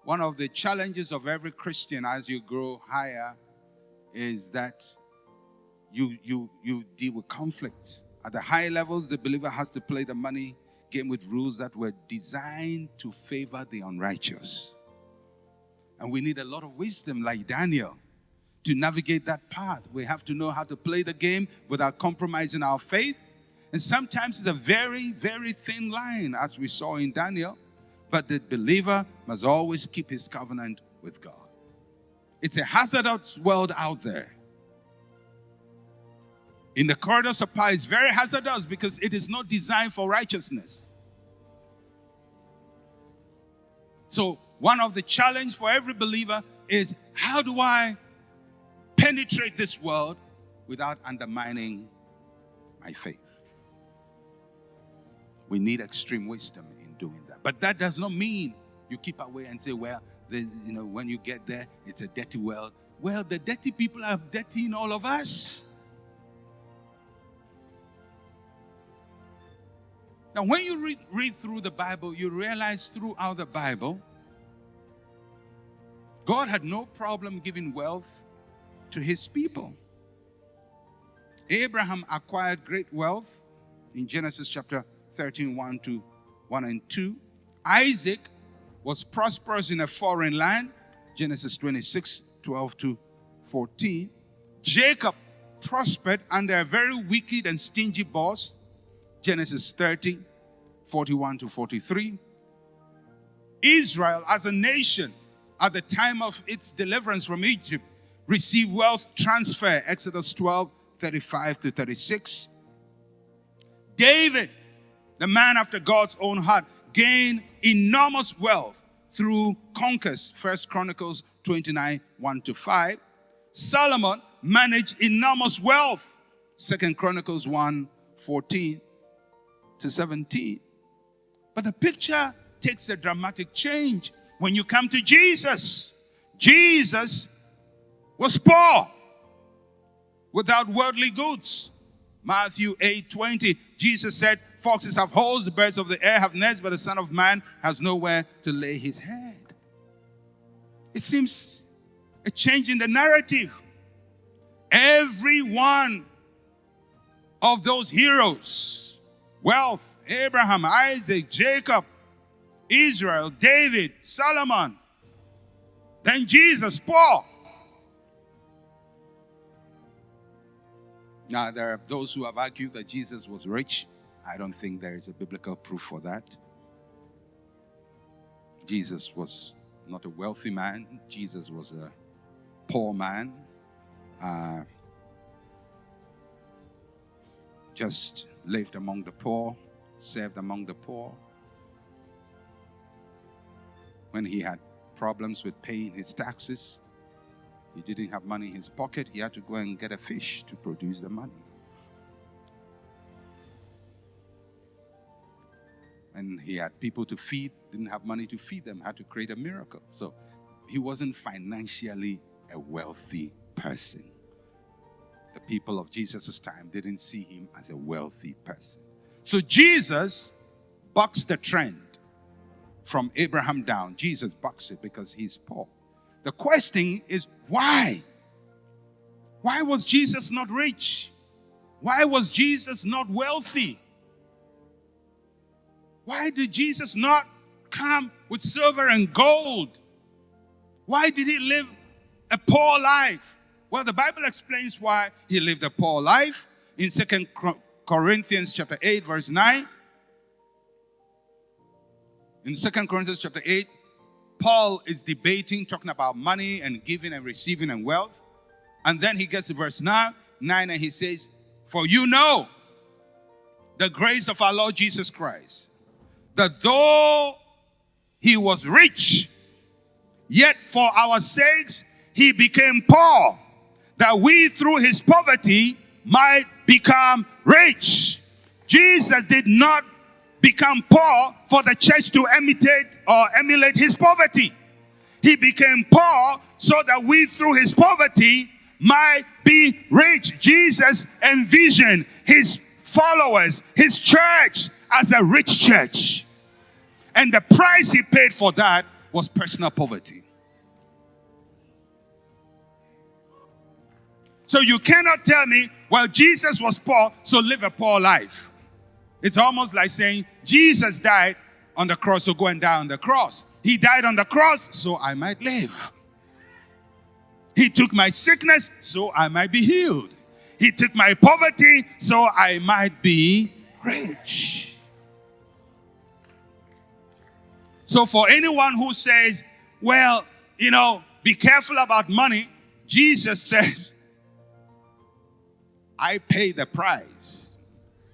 One of the challenges of every Christian as you grow higher is that you deal with conflict. At the high levels, the believer has to play the money game with rules that were designed to favor the unrighteous. And we need a lot of wisdom like Daniel to navigate that path. We have to know how to play the game without compromising our faith. And sometimes it's a very, very thin line, as we saw in Daniel. But the believer must always keep his covenant with God. It's a hazardous world out there. In the corridors of power, it's very hazardous because it is not designed for righteousness. So one of the challenges for every believer is, how do I penetrate this world without undermining my faith? We need extreme wisdom in doing that. But that does not mean you keep away and say, well, when you get there, it's a dirty world. Well, the dirty people are dirtying all of us. Now, when you read through the Bible, you realize throughout the Bible, God had no problem giving wealth to his people. Abraham acquired great wealth in Genesis chapter 13, 1 and 2. Isaac was prosperous in a foreign land, Genesis 26, 12 to 14. Jacob prospered under a very wicked and stingy boss, Genesis 30, 41 to 43. Israel as a nation at the time of its deliverance from Egypt received wealth transfer, Exodus 12, 35 to 36. David, the man after God's own heart, gained enormous wealth through conquest, 1 Chronicles 29, 1 to 5. Solomon managed enormous wealth, 2 Chronicles 1, 14 to 17. But the picture takes a dramatic change when you come to Jesus. Jesus was poor, without worldly goods. Matthew 8:20, Jesus said, foxes have holes, the birds of the air have nests, but the Son of Man has nowhere to lay his head. It seems a change in the narrative. Every one of those heroes, wealth, Abraham, Isaac, Jacob, Israel, David, Solomon, then Jesus, poor. Now, there are those who have argued that Jesus was rich. I don't think there is a biblical proof for that. Jesus was not a wealthy man. Jesus was a poor man. Just lived among the poor, served among the poor. When he had problems with paying his taxes, he didn't have money in his pocket. He had to go and get a fish to produce the money. And he had people to feed, didn't have money to feed them, had to create a miracle. So he wasn't financially a wealthy person. The people of Jesus' time didn't see him as a wealthy person. So Jesus bucks the trend from Abraham down. Jesus bucks it because he's poor. The question is, why? Why was Jesus not rich? Why was Jesus not wealthy? Why did Jesus not come with silver and gold? Why did he live a poor life? Well, the Bible explains why he lived a poor life in 2 Corinthians chapter 8, verse 9. In 2 Corinthians chapter 8, Paul is debating, talking about money and giving and receiving and wealth. And then he gets to verse 9 and he says, for you know the grace of our Lord Jesus Christ, that though he was rich, yet for our sakes he became poor, that we through his poverty might become rich. Jesus did not become poor for the church to imitate or emulate his poverty. He became poor so that we through his poverty might be rich. Jesus envisioned his followers, his church, as a rich church. And the price he paid for that was personal poverty. So you cannot tell me, well, Jesus was poor, so live a poor life. It's almost like saying, Jesus died on the cross, so go and die on the cross. He died on the cross, so I might live. He took my sickness, so I might be healed. He took my poverty, so I might be rich. So for anyone who says, well, be careful about money, Jesus says, I pay the price.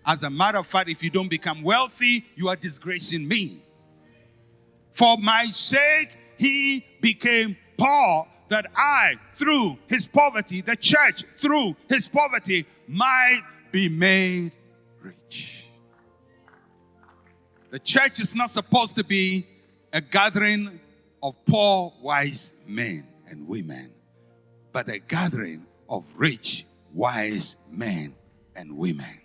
As a matter of fact, if you don't become wealthy, you are disgracing me. For my sake, he became poor, that I, through his poverty, the church, through his poverty, might be made rich. The church is not supposed to be a gathering of poor, wise men and women, but a gathering of rich, wise men and women.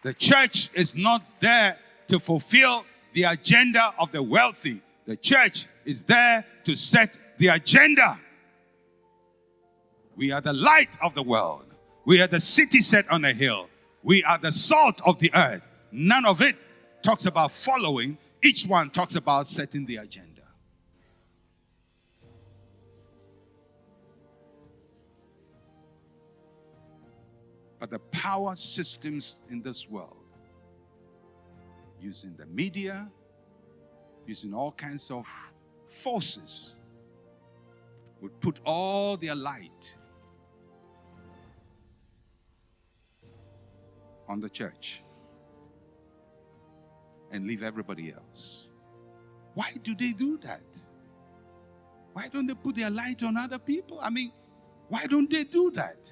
The church is not there to fulfill the agenda of the wealthy. The church is there to set the agenda. We are the light of the world. We are the city set on a hill. We are the salt of the earth. None of it talks about following. Each one talks about setting the agenda. But the power systems in this world, using the media, using all kinds of forces, would put all their light on the church and leave everybody else. Why do they do that? Why don't they put their light on other people? Why don't they do that?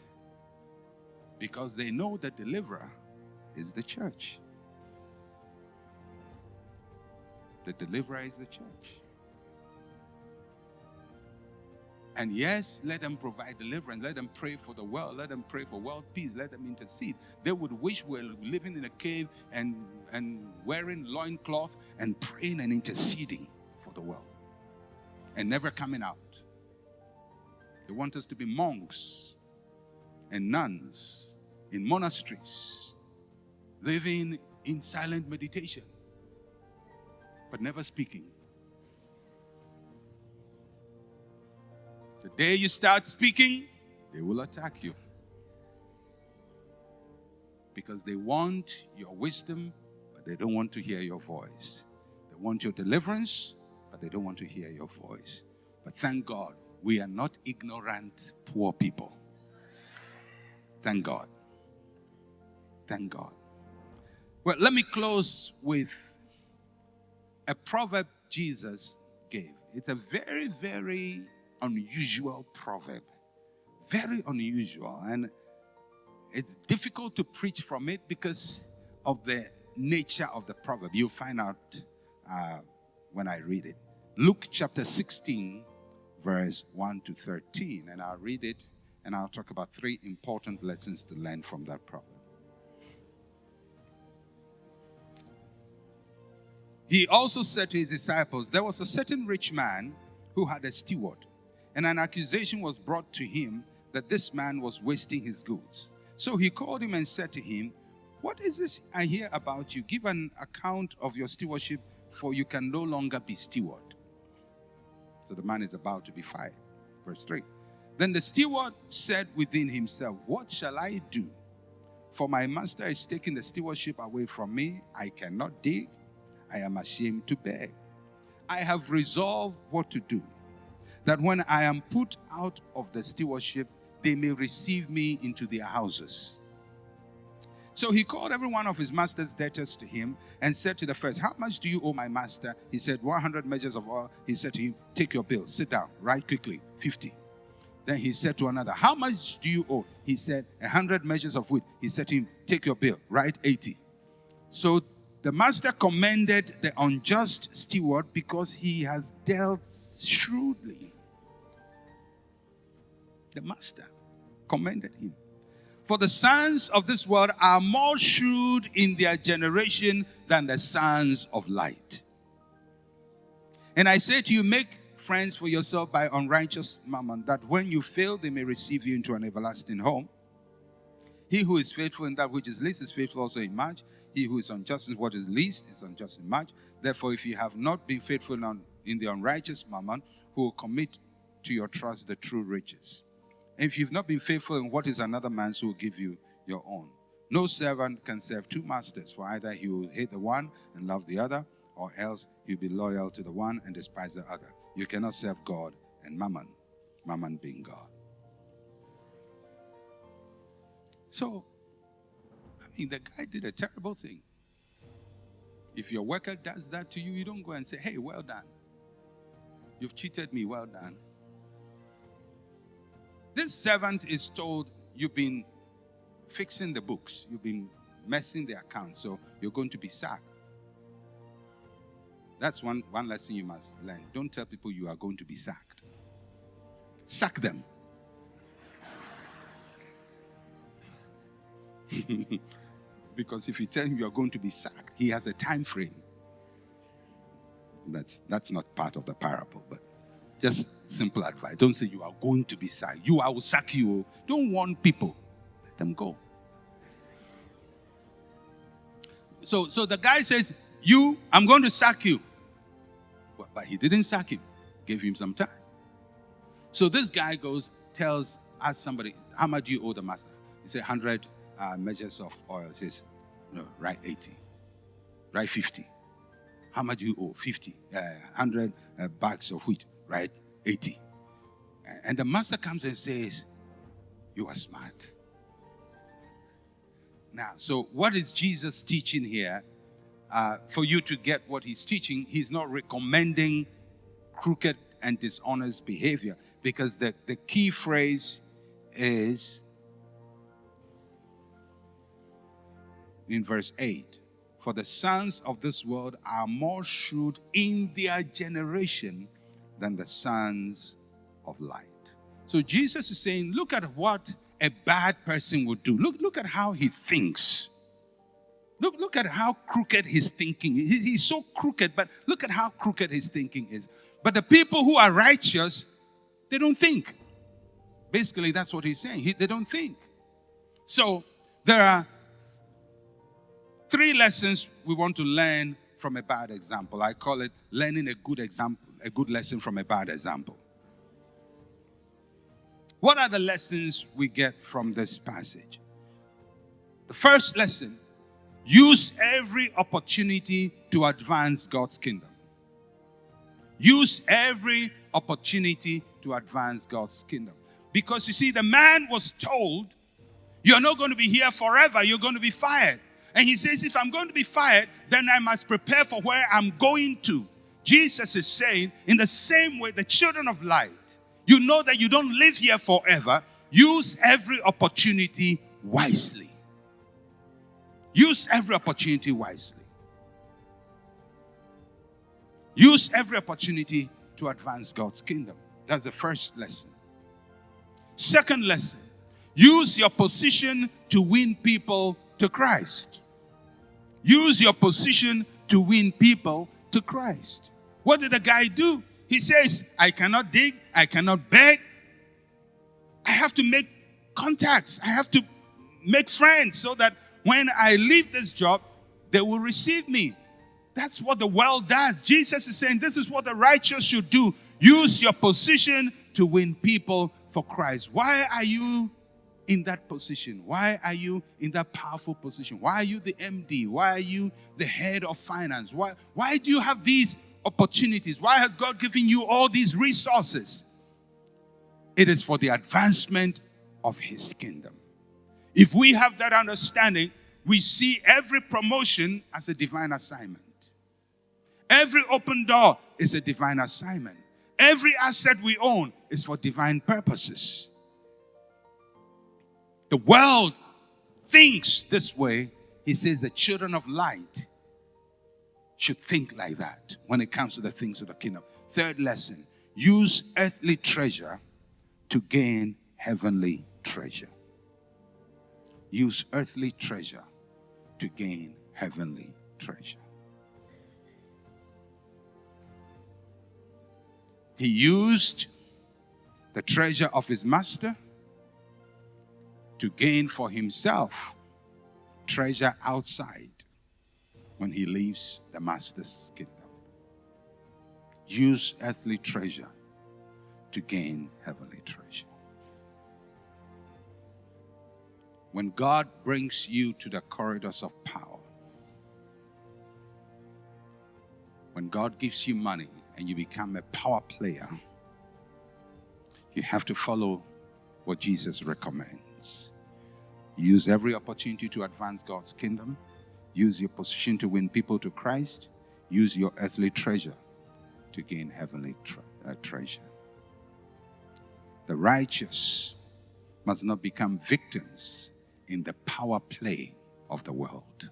Because they know the deliverer is the church. The deliverer is the church. And yes, let them provide deliverance. Let them pray for the world. Let them pray for world peace. Let them intercede. They would wish we were living in a cave and wearing loincloth and praying and interceding for the world and never coming out. They want us to be monks and nuns in monasteries, living in silent meditation, but never speaking. The day you start speaking, they will attack you. Because they want your wisdom, but they don't want to hear your voice. They want your deliverance, but they don't want to hear your voice. But thank God, we are not ignorant, poor people. Thank God. Thank God. Well, let me close with a proverb Jesus gave. It's a very, very unusual proverb. Very unusual. And it's difficult to preach from it because of the nature of the proverb. You'll find out when I read it. Luke chapter 16, verse 1 to 13. And I'll read it and I'll talk about 3 important lessons to learn from that proverb. He also said to his disciples, there was a certain rich man who had a steward, and an accusation was brought to him that this man was wasting his goods. So he called him and said to him, what is this I hear about you? Give an account of your stewardship, for you can no longer be steward. So the man is about to be fired. Verse 3. Then the steward said within himself, what shall I do? For my master is taking the stewardship away from me. I cannot dig. I am ashamed to beg. I have resolved what to do, that when I am put out of the stewardship, they may receive me into their houses. So he called every one of his master's debtors to him and said to the first, how much do you owe my master? He said, 100 measures of oil. He said to him, take your bill, sit down, write quickly, 50. Then he said to another, how much do you owe? He said, 100 measures of wheat. He said to him, take your bill, write 80. So the master commended the unjust steward because he has dealt shrewdly. The master commended him. For the sons of this world are more shrewd in their generation than the sons of light. And I say to you, make friends for yourself by unrighteous mammon, that when you fail, they may receive you into an everlasting home. He who is faithful in that which is least is faithful also in much. He who is unjust in what is least is unjust in much. Therefore, if you have not been faithful in the unrighteous mammon, who will commit to your trust the true riches? And if you've not been faithful in what is another man's, who will give you your own? No servant can serve two masters, for either he will hate the one and love the other, or else he'll be loyal to the one and despise the other. You cannot serve God and mammon, mammon being God. So, the guy did a terrible thing. If your worker does that to you, you don't go and say, hey, well done. You've cheated me, well done. This servant is told, you've been fixing the books. You've been messing the account, so you're going to be sacked. That's one lesson you must learn. Don't tell people you are going to be sacked. Sack them. Because if you tell him you are going to be sacked, he has a time frame. That's not part of the parable, but just simple advice. Don't say you are going to be sacked. I will sack you. Don't warn people. Let them go. So the guy says, I'm going to sack you. But he didn't sack him. Gave him some time. So this guy asks somebody, how much do you owe the master? He said, 100 measures of oil. He says, no, write 80. Write 50. How much do you owe? 50. 100 bags of wheat. Write 80. And the master comes and says, you are smart. Now, so what is Jesus teaching here? For you to get what he's teaching, he's not recommending crooked and dishonest behavior, because the key phrase is in verse 8. For the sons of this world are more shrewd in their generation than the sons of light. So Jesus is saying, look at what a bad person would do. Look at how he thinks. Look at how crooked his thinking is. He's so crooked, but look at how crooked his thinking is. But the people who are righteous, they don't think. Basically, that's what he's saying. They don't think. So there are 3 lessons we want to learn from a bad example. I call it learning a good example, a good lesson from a bad example. What are the lessons we get from this passage? The first lesson, use every opportunity to advance God's kingdom. Use every opportunity to advance God's kingdom. Because you see, the man was told, you're not going to be here forever, you're going to be fired. And he says, if I'm going to be fired, then I must prepare for where I'm going to. Jesus is saying, in the same way, the children of light, you know that you don't live here forever. Use every opportunity wisely. Use every opportunity wisely. Use every opportunity to advance God's kingdom. That's the first lesson. Second lesson, use your position to win people to Christ. Use your position to win people to Christ. What did the guy do? He says, I cannot dig, I cannot beg. I have to make contacts. I have to make friends so that when I leave this job, they will receive me. That's what the world does. Jesus is saying this is what the righteous should do. Use your position to win people for Christ. Why are you in that position? Why are you in that powerful position? Why are you the MD? Why are you the head of finance? Why do you have these opportunities? Why has God given you all these resources? It is for the advancement of his kingdom. If we have that understanding, we see every promotion as a divine assignment. Every open door is a divine assignment. Every asset we own is for divine purposes. The world thinks this way. He says the children of light should think like that when it comes to the things of the kingdom. Third lesson, use earthly treasure to gain heavenly treasure. Use earthly treasure to gain heavenly treasure. He used the treasure of his master to gain for himself treasure outside when he leaves the master's kingdom. Use earthly treasure to gain heavenly treasure. When God brings you to the corridors of power, when God gives you money and you become a power player, you have to follow what Jesus recommends. Use every opportunity to advance God's kingdom. Use your position to win people to Christ. Use your earthly treasure to gain heavenly treasure. The righteous must not become victims in the power play of the world.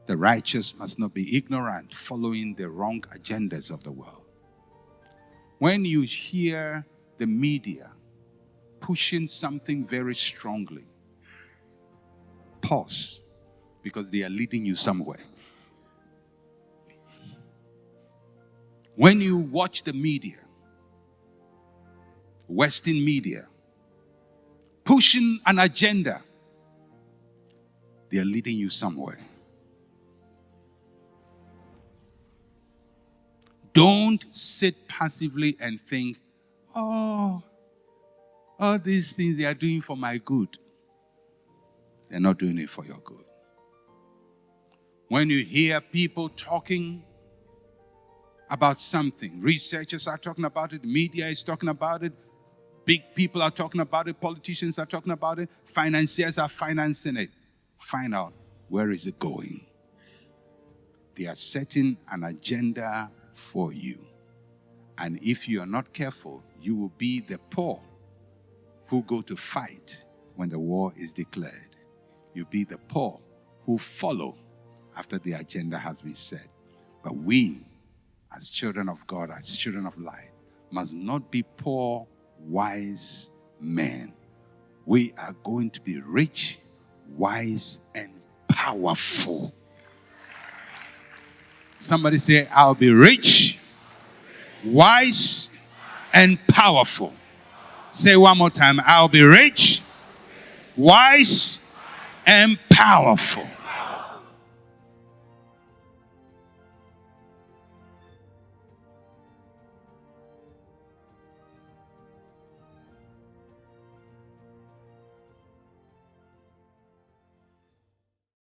The righteous must not be ignorant, following the wrong agendas of the world. When you hear the media pushing something very strongly, pause, because they are leading you somewhere. When you watch the media, Western media, pushing an agenda, they are leading you somewhere. Don't sit passively and think, oh, all these things they are doing for my good. They're not doing it for your good. When you hear people talking about something, researchers are talking about it, media is talking about it, big people are talking about it, politicians are talking about it, financiers are financing it. Find out, where is it going? They are setting an agenda for you. And if you are not careful, you will be the poor who go to fight when the war is declared. You'll be the poor who follow after the agenda has been set. But we, as children of God, as children of light, must not be poor, wise men. We are going to be rich, wise, and powerful. Somebody say, I'll be rich, wise, and powerful. Say one more time, I'll be rich, wise, and powerful.